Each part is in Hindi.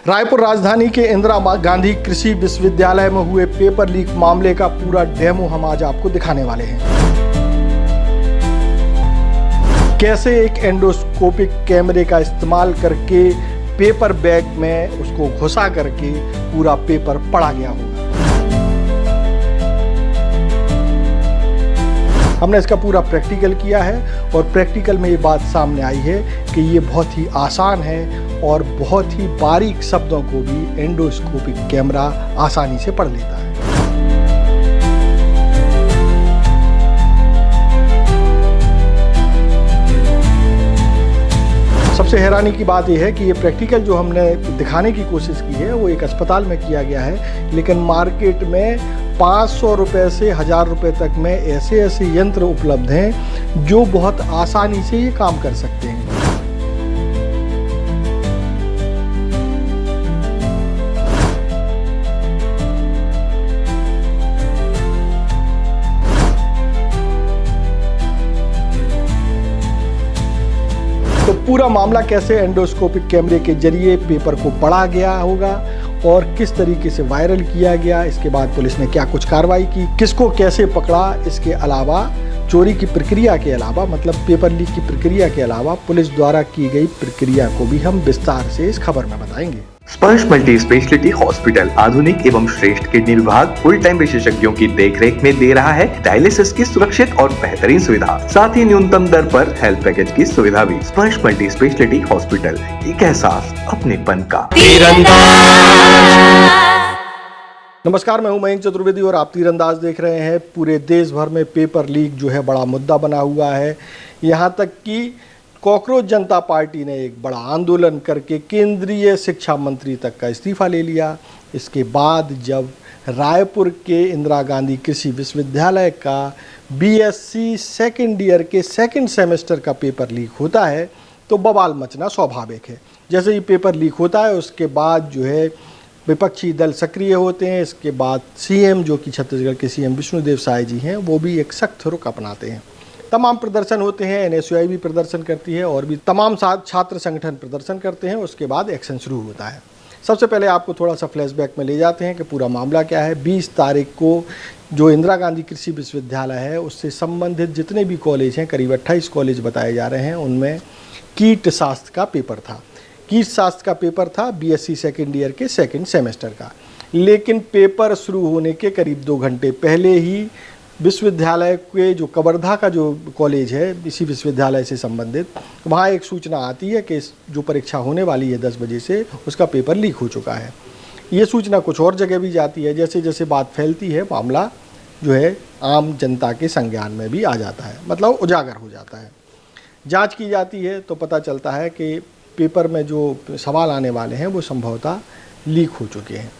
रायपुर राजधानी के इंदिरा गांधी कृषि विश्वविद्यालय में हुए पेपर लीक मामले का पूरा डेमो हम आज आपको दिखाने वाले हैं। कैसे एक एंडोस्कोपिक कैमरे का इस्तेमाल करके पेपर बैग में उसको घुसा करके पूरा पेपर पढ़ा गया होगा। हमने इसका पूरा प्रैक्टिकल किया है और प्रैक्टिकल में ये बात सामने आई है कि ये बहुत ही आसान है और बहुत ही बारीक शब्दों को भी एंडोस्कोपिक कैमरा आसानी से पढ़ लेता है। सबसे हैरानी की बात यह है कि ये प्रैक्टिकल जो हमने दिखाने की कोशिश की है वो एक अस्पताल में किया गया है, लेकिन मार्केट में 500 रुपये से 1000 रुपये तक में ऐसे यंत्र उपलब्ध हैं जो बहुत आसानी से ये काम कर सकते हैं। तो पूरा मामला कैसे एंडोस्कोपिक कैमरे के जरिए पेपर को पढ़ा गया होगा और किस तरीके से वायरल किया गया, इसके बाद पुलिस ने क्या कुछ कार्रवाई की, किसको कैसे पकड़ा, इसके अलावा चोरी की प्रक्रिया के अलावा मतलब पेपर लीक की प्रक्रिया के अलावा पुलिस द्वारा की गई प्रक्रिया को भी हम विस्तार से इस खबर में बताएंगे। स्पर्श मल्टी स्पेशलिटी हॉस्पिटल आधुनिक एवं श्रेष्ठ किडनी विभाग फुल टाइम विशेषज्ञों की देखरेख में दे रहा है डायलिसिस की सुरक्षित और बेहतरीन सुविधा, साथ ही न्यूनतम दर पर हेल्थ पैकेज की सुविधा भी। स्पर्श मल्टी स्पेशलिटी हॉस्पिटल, एक एहसास अपनेपन का। नमस्कार, मैं हूं मयंक चतुर्वेदी और आप तीरंदाज देख रहे हैं। पूरे देश भर में पेपर लीक जो है बड़ा मुद्दा बना हुआ है। यहाँ तक कि कॉकरोच जनता पार्टी ने एक बड़ा आंदोलन करके केंद्रीय शिक्षा मंत्री तक का इस्तीफा ले लिया। इसके बाद जब रायपुर के इंदिरा गांधी कृषि विश्वविद्यालय का बीएससी सेकेंड ईयर के सेकेंड सेमेस्टर का पेपर लीक होता है तो बवाल मचना स्वाभाविक है। जैसे ही पेपर लीक होता है उसके बाद जो है विपक्षी दल सक्रिय होते हैं। इसके बाद सीएम जो कि छत्तीसगढ़ के सीएम विष्णुदेव साय जी हैं वो भी एक सख्त रुख अपनाते हैं। तमाम प्रदर्शन होते हैं, एनएसयूआई भी प्रदर्शन करती है और भी तमाम छात्र संगठन प्रदर्शन करते हैं। उसके बाद एक्शन शुरू होता है। सबसे पहले आपको थोड़ा सा फ्लैशबैक में ले जाते हैं कि पूरा मामला क्या है। 20 तारीख को जो इंदिरा गांधी कृषि विश्वविद्यालय है उससे संबंधित जितने भी कॉलेज हैं, करीब 28 कॉलेज बताए जा रहे हैं, उनमें कीट शास्त्र का पेपर था। कीट शास्त्र का पेपर था बीएससी सेकेंड ईयर के सेकेंड सेमेस्टर का। लेकिन पेपर शुरू होने के करीब 2 घंटे पहले ही विश्वविद्यालय के जो कवर्धा का जो कॉलेज है इसी विश्वविद्यालय से संबंधित, वहाँ एक सूचना आती है कि जो परीक्षा होने वाली है 10 बजे से उसका पेपर लीक हो चुका है। ये सूचना कुछ और जगह भी जाती है। जैसे जैसे बात फैलती है मामला जो है आम जनता के संज्ञान में भी आ जाता है, मतलब उजागर हो जाता है। जाँच की जाती है तो पता चलता है कि पेपर में जो सवाल आने वाले हैं वो संभवतः लीक हो चुके हैं।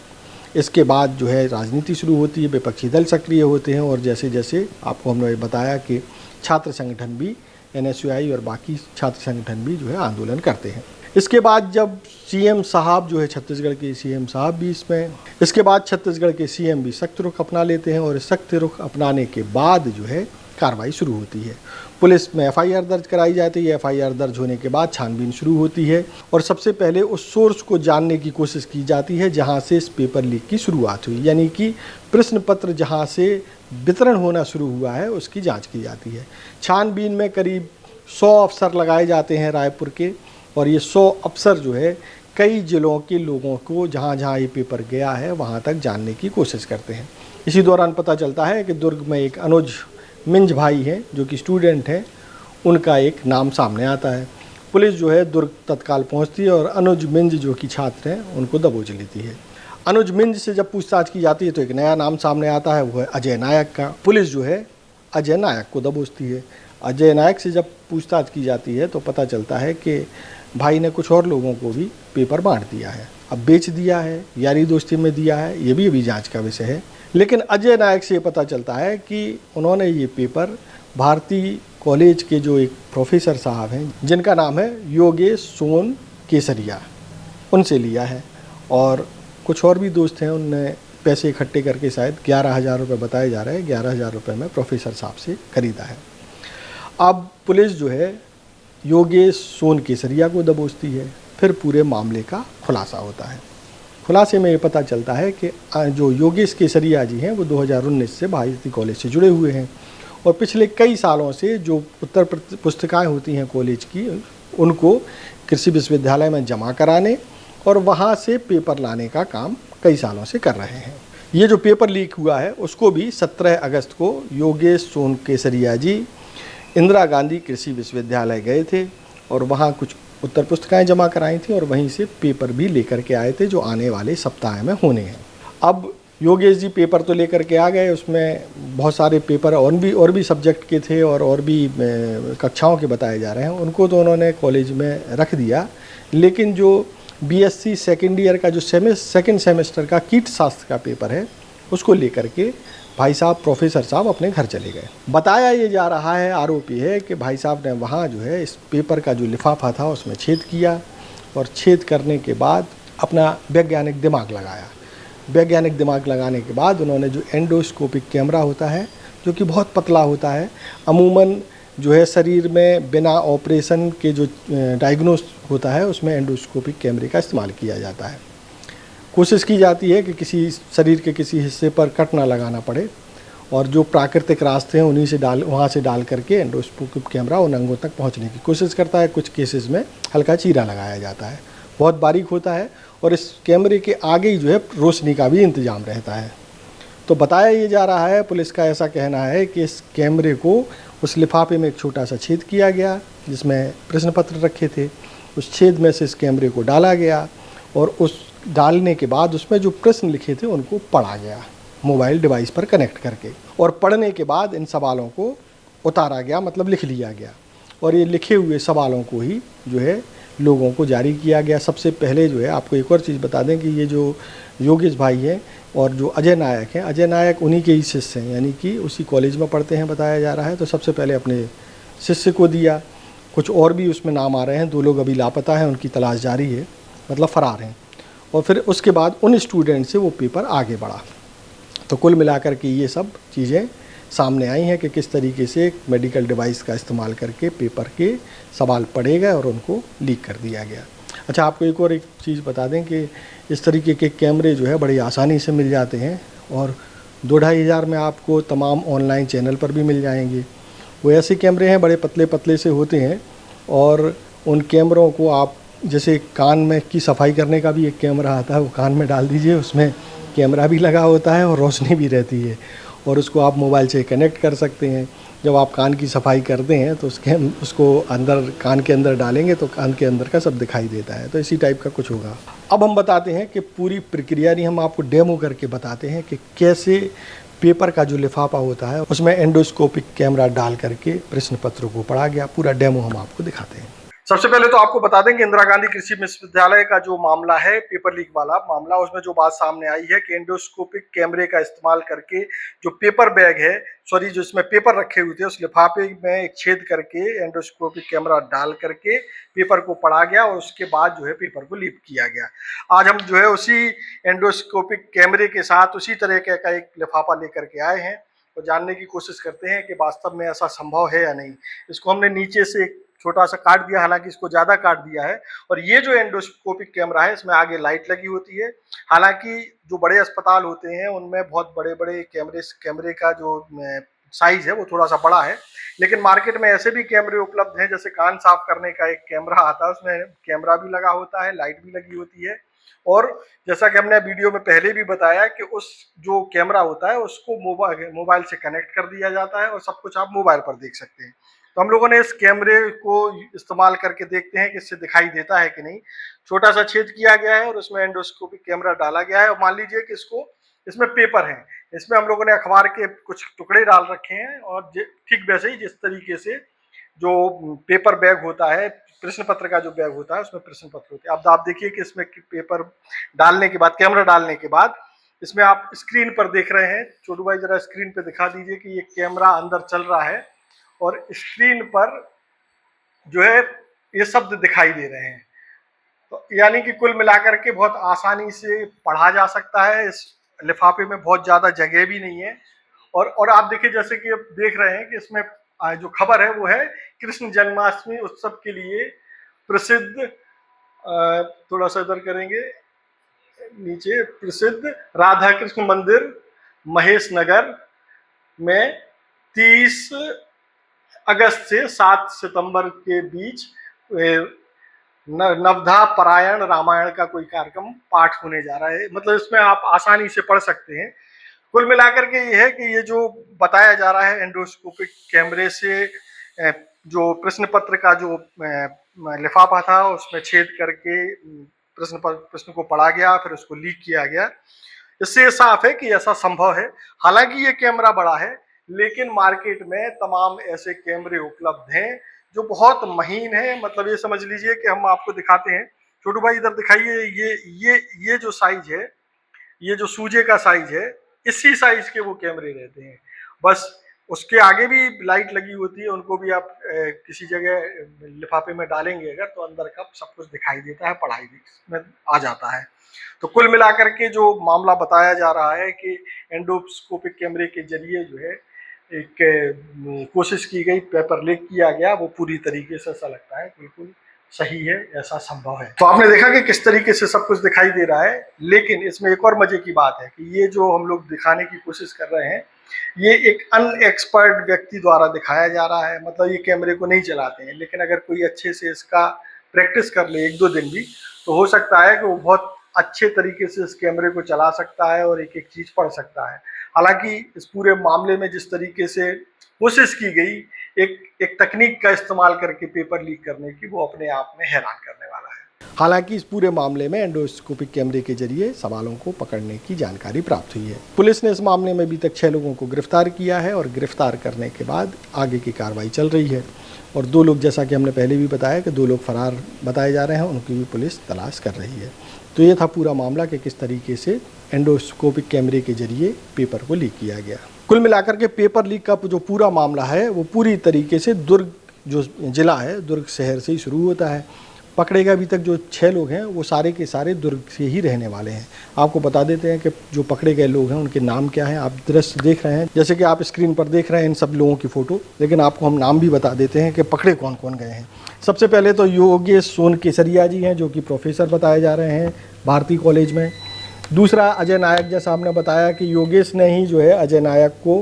इसके बाद जो है राजनीति शुरू होती है, विपक्षी दल सक्रिय होते हैं और जैसे जैसे आपको हमने बताया कि छात्र संगठन भी, एनएसयूआई और बाकी छात्र संगठन भी जो है आंदोलन करते हैं। इसके बाद जब सीएम साहब जो है छत्तीसगढ़ के सीएम साहब भी इसके बाद छत्तीसगढ़ के सीएम भी सख्त रुख अपना लेते हैं और इस सख्त रुख अपनाने के बाद जो है कार्रवाई शुरू होती है। पुलिस में एफआईआर दर्ज कराई जाती है। एफआईआर दर्ज होने के बाद छानबीन शुरू होती है और सबसे पहले उस सोर्स को जानने की कोशिश की जाती है जहां से इस पेपर लीक की शुरुआत हुई, यानी कि प्रश्न पत्र जहां से वितरण होना शुरू हुआ है उसकी जांच की जाती है। छानबीन में करीब 100 अफसर लगाए जाते हैं रायपुर के, और ये 100 अफसर जो है कई जिलों के लोगों को जहाँ जहाँ ये पेपर गया है वहाँ तक जानने की कोशिश करते हैं। इसी दौरान पता चलता है कि दुर्ग में एक अनुज मिंज भाई हैं जो कि स्टूडेंट हैं, उनका एक नाम सामने आता है। पुलिस जो है दुर्ग तत्काल पहुंचती है और अनुज मिंज जो कि छात्र हैं उनको दबोच लेती है। अनुज मिंज से जब पूछताछ की जाती है तो एक नया नाम सामने आता है, वो है अजय नायक का। पुलिस जो है अजय नायक को दबोचती है। अजय नायक से जब पूछताछ की जाती है तो पता चलता है कि भाई ने कुछ और लोगों को भी पेपर बांट दिया है। अब बेच दिया है, यारी दोस्ती में दिया है, ये भी अभी जाँच का विषय है। लेकिन अजय नायक से ये पता चलता है कि उन्होंने ये पेपर भारती कॉलेज के जो एक प्रोफेसर साहब हैं जिनका नाम है योगेश सोन केसरिया, उनसे लिया है। और कुछ और भी दोस्त हैं, उनने पैसे इकट्ठे करके शायद 11,000 रुपये बताए जा रहे हैं, 11,000 रुपये में प्रोफेसर साहब से खरीदा है। अब पुलिस जो है योगेश सोन केसरिया को दबोचती है। फिर पूरे मामले का खुलासा होता है। खुलासे में ये पता चलता है कि जो योगेश केसरिया जी हैं वो 2019 से भारती कॉलेज से जुड़े हुए हैं और पिछले कई सालों से जो उत्तर पुस्तिकाएँ होती हैं कॉलेज की उनको कृषि विश्वविद्यालय में जमा कराने और वहाँ से पेपर लाने का काम कई सालों से कर रहे हैं। ये जो पेपर लीक हुआ है उसको भी 17 अगस्त को योगेश सोन केसरिया जी इंदिरा गांधी कृषि विश्वविद्यालय गए थे और वहाँ कुछ उत्तर पुस्तिकाएँ जमा कराई थी और वहीं से पेपर भी लेकर के आए थे जो आने वाले सप्ताह में होने हैं। अब योगेश जी पेपर तो लेकर के आ गए, उसमें बहुत सारे पेपर और भी सब्जेक्ट के थे और भी कक्षाओं के बताए जा रहे हैं, उनको तो उन्होंने कॉलेज में रख दिया। लेकिन जो बीएससी सेकेंड ईयर का जो सेकेंड सेमेस्टर का कीट शास्त्र का पेपर है उसको लेकर के भाई साहब प्रोफेसर साहब अपने घर चले गए। बताया ये जा रहा है, आरोपी है कि भाई साहब ने वहाँ जो है इस पेपर का जो लिफाफा था उसमें छेद किया और छेद करने के बाद अपना वैज्ञानिक दिमाग लगाया। वैज्ञानिक दिमाग लगाने के बाद उन्होंने जो एंडोस्कोपिक कैमरा होता है जो कि बहुत पतला होता है, अमूमन जो है शरीर में बिना ऑपरेशन के जो डायग्नोस होता है उसमें एंडोस्कोपिक कैमरे का इस्तेमाल किया जाता है। कोशिश की जाती है कि किसी शरीर के किसी हिस्से पर कट ना लगाना पड़े और जो प्राकृतिक रास्ते हैं उन्हीं से वहाँ से डाल करके एंडोस्कोपिक कैमरा उन अंगों तक पहुँचने की कोशिश करता है। कुछ केसेस में हल्का चीरा लगाया जाता है, बहुत बारीक होता है और इस कैमरे के आगे ही जो है रोशनी का भी इंतजाम रहता है। तो बताया ये जा रहा है, पुलिस का ऐसा कहना है कि इस कैमरे को उस लिफाफे में एक छोटा सा छेद किया गया जिसमें प्रश्न पत्र रखे थे, उस छेद में से इस कैमरे को डाला गया और उस डालने के बाद उसमें जो प्रश्न लिखे थे उनको पढ़ा गया मोबाइल डिवाइस पर कनेक्ट करके, और पढ़ने के बाद इन सवालों को उतारा गया, मतलब लिख लिया गया और ये लिखे हुए सवालों को ही जो है लोगों को जारी किया गया। सबसे पहले जो है आपको एक और चीज़ बता दें कि ये जो योगेश भाई हैं और जो अजय नायक हैं, अजय नायक उन्हीं के ही शिष्य हैं, यानी कि उसी कॉलेज में पढ़ते हैं बताया जा रहा है। तो सबसे पहले अपने शिष्य को दिया, कुछ और भी उसमें नाम आ रहे हैं, 2 लोग अभी लापता हैं, उनकी तलाश जारी है, मतलब फ़रार हैं। और फिर उसके बाद उन स्टूडेंट से वो पेपर आगे बढ़ा। तो कुल मिलाकर के ये सब चीज़ें सामने आई हैं कि किस तरीके से एक मेडिकल डिवाइस का इस्तेमाल करके पेपर के सवाल पढ़े गए और उनको लीक कर दिया गया। अच्छा, आपको एक चीज़ बता दें कि इस तरीके के कैमरे जो है बड़ी आसानी से मिल जाते हैं और 2-2.5 हज़ार में आपको तमाम ऑनलाइन चैनल पर भी मिल जाएंगे। वो ऐसे कैमरे हैं, बड़े पतले पतले से होते हैं और उन कैमरों को आप जैसे कान में की सफाई करने का भी एक कैमरा आता है, वो कान में डाल दीजिए, उसमें कैमरा भी लगा होता है और रोशनी भी रहती है और उसको आप मोबाइल से कनेक्ट कर सकते हैं। जब आप कान की सफाई करते हैं तो उसको अंदर कान के अंदर डालेंगे तो कान के अंदर का सब दिखाई देता है। तो इसी टाइप का कुछ होगा। अब हम बताते हैं कि पूरी प्रक्रिया नहीं, हम आपको डेमो करके बताते हैं कि कैसे पेपर का जो लिफाफा होता है उसमें एंडोस्कोपिक कैमरा डाल करके प्रश्न पत्रों को पढ़ा गया। पूरा डेमो हम आपको दिखाते हैं। सबसे पहले तो आपको बता दें कि इंदिरा गांधी कृषि विश्वविद्यालय का जो मामला है, पेपर लीक वाला मामला, उसमें जो बात सामने आई है कि एंडोस्कोपिक कैमरे का इस्तेमाल करके जो पेपर बैग है, सॉरी जो इसमें पेपर रखे हुए थे उस लिफाफे में एक छेद करके एंडोस्कोपिक कैमरा डाल करके पेपर को पढ़ा गया और उसके बाद जो है पेपर को लीक किया गया। आज हम जो है उसी एंडोस्कोपिक कैमरे के साथ उसी तरह का एक लिफाफा लेकर के आए हैं और जानने की कोशिश करते हैं कि वास्तव में ऐसा संभव है या नहीं। इसको हमने नीचे से एक छोटा सा काट दिया, हालांकि इसको ज्यादा काट दिया है। और ये जो एंडोस्कोपिक कैमरा है इसमें आगे लाइट लगी होती है। हालांकि जो बड़े अस्पताल होते हैं उनमें बहुत बड़े बड़े कैमरे का जो साइज है वो थोड़ा सा बड़ा है, लेकिन मार्केट में ऐसे भी कैमरे उपलब्ध हैं, जैसे कान साफ करने का एक कैमरा आता है, उसमें कैमरा भी लगा होता है, लाइट भी लगी होती है। और जैसा कि हमने वीडियो में पहले भी बताया कि उस जो कैमरा होता है उसको मोबाइल से कनेक्ट कर दिया जाता है और सब कुछ आप मोबाइल पर देख सकते हैं। तो हम लोगों ने इस कैमरे को इस्तेमाल करके देखते हैं कि इससे दिखाई देता है कि नहीं। छोटा सा छेद किया गया है और उसमें एंडोस्कोपिक कैमरा डाला गया है और मान लीजिए कि इसमें पेपर है, इसमें हम लोगों ने अखबार के कुछ टुकड़े डाल रखे हैं और ठीक वैसे ही जिस तरीके से जो पेपर बैग होता है, प्रश्न पत्र का जो बैग होता है उसमें प्रश्न पत्र होते हैं। अब आप देखिए कि इसमें पेपर डालने के बाद, कैमरा डालने के बाद इसमें आप स्क्रीन पर देख रहे हैं। छोटू भाई जरा स्क्रीन पे दिखा दीजिए कि ये कैमरा अंदर चल रहा है और स्क्रीन पर जो है ये शब्द दिखाई दे रहे हैं। तो यानी कि कुल मिलाकर के बहुत आसानी से पढ़ा जा सकता है। इस लिफाफे में बहुत ज्यादा जगह भी नहीं है। और आप देखिए, जैसे कि आप देख रहे हैं कि इसमें जो खबर है वो है कृष्ण जन्माष्टमी उत्सव के लिए प्रसिद्ध, थोड़ा सा इधर करेंगे, नीचे प्रसिद्ध राधा कृष्ण मंदिर महेश नगर में 30 अगस्त से 7 सितंबर के बीच नवधा पारायण रामायण का कोई कार्यक्रम पाठ होने जा रहा है। मतलब इसमें आप आसानी से पढ़ सकते हैं। कुल मिलाकर के ये है कि ये जो बताया जा रहा है एंडोस्कोपिक कैमरे से जो प्रश्न पत्र का जो लिफाफा था उसमें छेद करके प्रश्न को पढ़ा गया, फिर उसको लीक किया गया। इससे साफ है कि ऐसा संभव है। हालांकि ये कैमरा बड़ा है, लेकिन मार्केट में तमाम ऐसे कैमरे उपलब्ध हैं जो बहुत महीन है। मतलब ये समझ लीजिए कि हम आपको दिखाते हैं, छोटू भाई इधर दिखाइए, ये जो साइज है, ये जो सूजे का साइज है, इसी साइज के वो कैमरे रहते हैं। बस उसके आगे भी लाइट लगी होती है, उनको भी आप किसी जगह लिफाफे में डालेंगे अगर, तो अंदर का सब कुछ दिखाई देता है, पढ़ाई भी में आ जाता है। तो कुल मिलाकर के जो मामला बताया जा रहा है कि एंडोस्कोपिक कैमरे के जरिए जो है एक कोशिश की गई, पेपर लीक किया गया, वो पूरी तरीके से ऐसा लगता है बिल्कुल सही है, ऐसा संभव है। तो आपने देखा कि किस तरीके से सब कुछ दिखाई दे रहा है। लेकिन इसमें एक और मजे की बात है कि ये जो हम लोग दिखाने की कोशिश कर रहे हैं, ये एक अनएक्सपर्ट व्यक्ति द्वारा दिखाया जा रहा है। मतलब ये कैमरे को नहीं चलाते हैं, लेकिन अगर कोई अच्छे से इसका प्रैक्टिस कर ले 1-2 दिन भी, तो हो सकता है कि वो बहुत अच्छे तरीके से इस कैमरे को चला सकता है और एक एक चीज पढ़ सकता है। हालांकि इस पूरे मामले में जिस तरीके से कोशिश की गई एक तकनीक का इस्तेमाल करके पेपर लीक करने की, वो अपने आप में हैरान करने वाला है। हालांकि इस पूरे मामले में एंडोस्कोपिक कैमरे के जरिए सवालों को पकड़ने की जानकारी प्राप्त हुई है। पुलिस ने इस मामले में अभी तक 6 लोगों को गिरफ्तार किया है और गिरफ्तार करने के बाद आगे की कार्रवाई चल रही है। और 2 लोग, जैसा कि हमने पहले भी बताया कि 2 लोग फरार बताए जा रहे हैं, उनकी भी पुलिस तलाश कर रही है। तो ये था पूरा मामला कि किस तरीके से एंडोस्कोपिक कैमरे के जरिए पेपर को लीक किया गया। कुल मिलाकर के पेपर लीक का जो पूरा मामला है वो पूरी तरीके से दुर्ग जो जिला है, दुर्ग शहर से ही शुरू होता है। पकड़े गए अभी तक जो 6 लोग हैं वो सारे के सारे दुर्ग से ही रहने वाले हैं। आपको बता देते हैं कि जो पकड़े गए लोग हैं उनके नाम क्या हैं। आप दृश्य देख रहे हैं, जैसे कि आप स्क्रीन पर देख रहे हैं इन सब लोगों की फ़ोटो, लेकिन आपको हम नाम भी बता देते हैं कि पकड़े कौन कौन गए हैं। सबसे पहले तो योगेश सोन केसरिया जी हैं, जो कि प्रोफेसर बताए जा रहे हैं भारती कॉलेज में। दूसरा अजय नायक, जैसा आपने बताया कि योगेश ने ही जो है अजय नायक को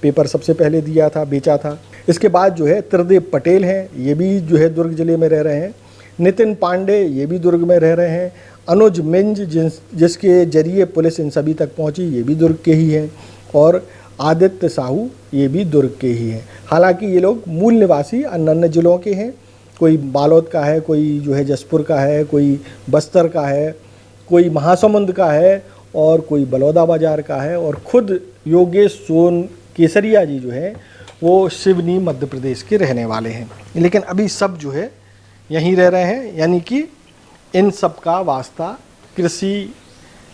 पेपर सबसे पहले दिया था, बेचा था। इसके बाद जो है त्रिदेव पटेल हैं, ये भी जो है दुर्ग जिले में रह रहे हैं। नितिन पांडे, ये भी दुर्ग में रह रहे हैं। अनुज मिंज, जिसके जरिए पुलिस इन सभी तक पहुंची, ये भी दुर्ग के ही हैं। और आदित्य साहू, ये भी दुर्ग के ही हैं। हालांकि ये लोग मूल निवासी अन्य जिलों के हैं। कोई बालोद का है, कोई जो है जसपुर का है, कोई बस्तर का है, कोई महासमुंद का है और कोई बलौदा बाजार का है। और खुद योगेश सोन केसरिया जी जो है वो सिवनी मध्य प्रदेश के रहने वाले हैं। लेकिन अभी सब जो है यहीं रह रहे हैं, यानी कि इन सब का वास्ता कृषि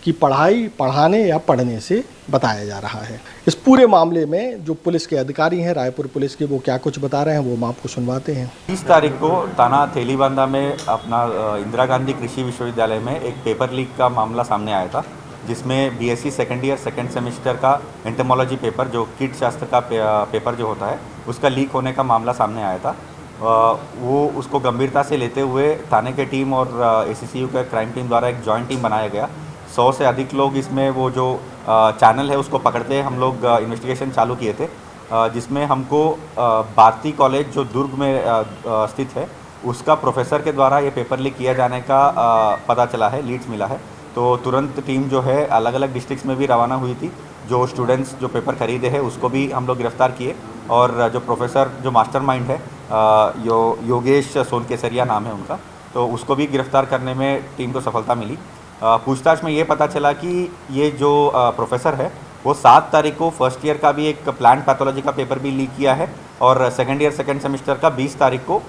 की पढ़ाई, पढ़ाने या पढ़ने से बताया जा रहा है। इस पूरे मामले में जो पुलिस के अधिकारी हैं, रायपुर पुलिस के, वो क्या कुछ बता रहे हैं वो हम आपको सुनवाते हैं। 30 तारीख को थाना थेलीबांधा में अपना इंदिरा गांधी कृषि विश्वविद्यालय में एक पेपर लीक का मामला सामने आया था, जिसमें BSc second year second semester का एंटोमोलॉजी पेपर, जो कीट शास्त्र का पेपर जो होता है, उसका लीक होने का मामला सामने आया था। वो उसको गंभीरता से लेते हुए थाने के टीम और एसीसीयू का क्राइम टीम द्वारा एक जॉइंट टीम बनाया गया। 100 से अधिक लोग इसमें, वो जो चैनल है उसको पकड़ते हम लोग इन्वेस्टिगेशन चालू किए थे, जिसमें हमको भारती कॉलेज जो दुर्ग में स्थित है उसका प्रोफेसर के द्वारा ये पेपर लीक किया जाने का पता चला है, लीड्स मिला है। तो तुरंत टीम जो है अलग अलग डिस्ट्रिक्ट्स में भी रवाना हुई थी। जो स्टूडेंट्स जो पेपर खरीदे हैं उसको भी हम लोग गिरफ्तार किए, और जो प्रोफेसर जो मास्टरमाइंड है योगेश सोन केसरिया नाम है उनका, तो उसको भी गिरफ्तार करने में टीम को सफलता मिली। पूछताछ में ये पता चला कि ये जो प्रोफेसर है वो 7 तारीख को फर्स्ट ईयर का भी एक प्लांट पैथोलॉजी का पेपर भी लीक किया है, और सेकेंड ईयर सेकेंड सेमेस्टर का 20 तारीख को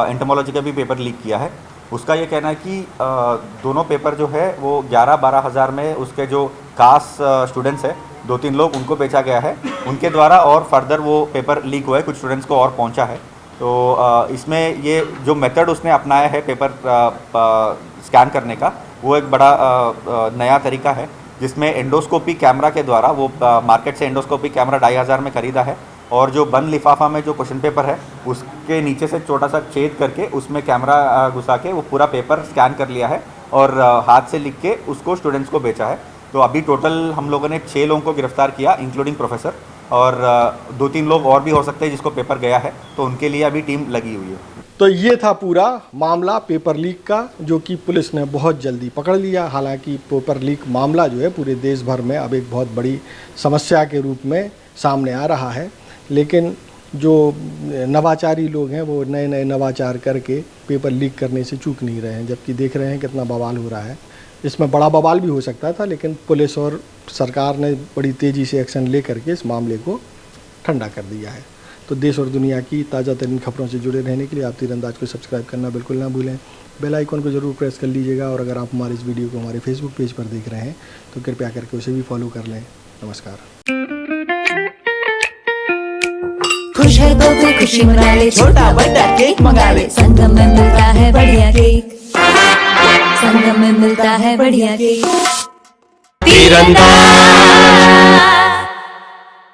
एंटोमोलॉजी का भी पेपर लीक किया है। उसका ये कहना है कि दोनों पेपर जो है वो 11-12 हज़ार में उसके जो खास स्टूडेंट्स हैं 2-3 लोग, उनको बेचा गया है उनके द्वारा, और फर्दर वो पेपर लीक हुआ है, कुछ स्टूडेंट्स को और पहुंचा है। तो इसमें ये जो मेथड उसने अपनाया है पेपर स्कैन करने का, वो एक बड़ा नया तरीका है, जिसमें एंडोस्कोपी कैमरा के द्वारा, वो मार्केट से एंडोस्कोपी कैमरा 2500 में ख़रीदा है, और जो बंद लिफाफा में जो क्वेश्चन पेपर है उसके नीचे से छोटा सा छेद करके उसमें कैमरा घुसा के वो पूरा पेपर स्कैन कर लिया है, और हाथ से लिख के उसको स्टूडेंट्स को बेचा है। तो अभी टोटल हम लोगों ने 6 लोगों को गिरफ्तार किया इंक्लूडिंग प्रोफेसर, और 2-3 लोग और भी हो सकते हैं जिसको पेपर गया है, तो उनके लिए अभी टीम लगी हुई है। तो ये था पूरा मामला पेपर लीक का, जो कि पुलिस ने बहुत जल्दी पकड़ लिया। हालांकि पेपर लीक मामला जो है पूरे देश भर में अब एक बहुत बड़ी समस्या के रूप में सामने आ रहा है, लेकिन जो नवाचारी लोग हैं वो नए नए नवाचार करके पेपर लीक करने से चूक नहीं रहे हैं, जबकि देख रहे हैं कितना बवाल हो रहा है। इसमें बड़ा बवाल भी हो सकता था, लेकिन पुलिस और सरकार ने बड़ी तेज़ी से एक्शन ले करके इस मामले को ठंडा कर दिया है। तो देश और दुनिया की ताज़ा तरीन खबरों से जुड़े रहने के लिए आप तीरंदाज को सब्सक्राइब करना बिल्कुल ना भूलें। बेल आइकन को ज़रूर प्रेस कर लीजिएगा, और अगर आप हमारे इस वीडियो को हमारे फेसबुक पेज पर देख रहे हैं तो कृपया करके उसे भी फॉलो कर लें। नमस्कार। खुश है तो फिर खुशी मना ले, छोटा बड़ा केक मंगा ले, संगम में मिलता है बढ़िया केक, संगम में मिलता है बढ़िया केक। तीरंदाज।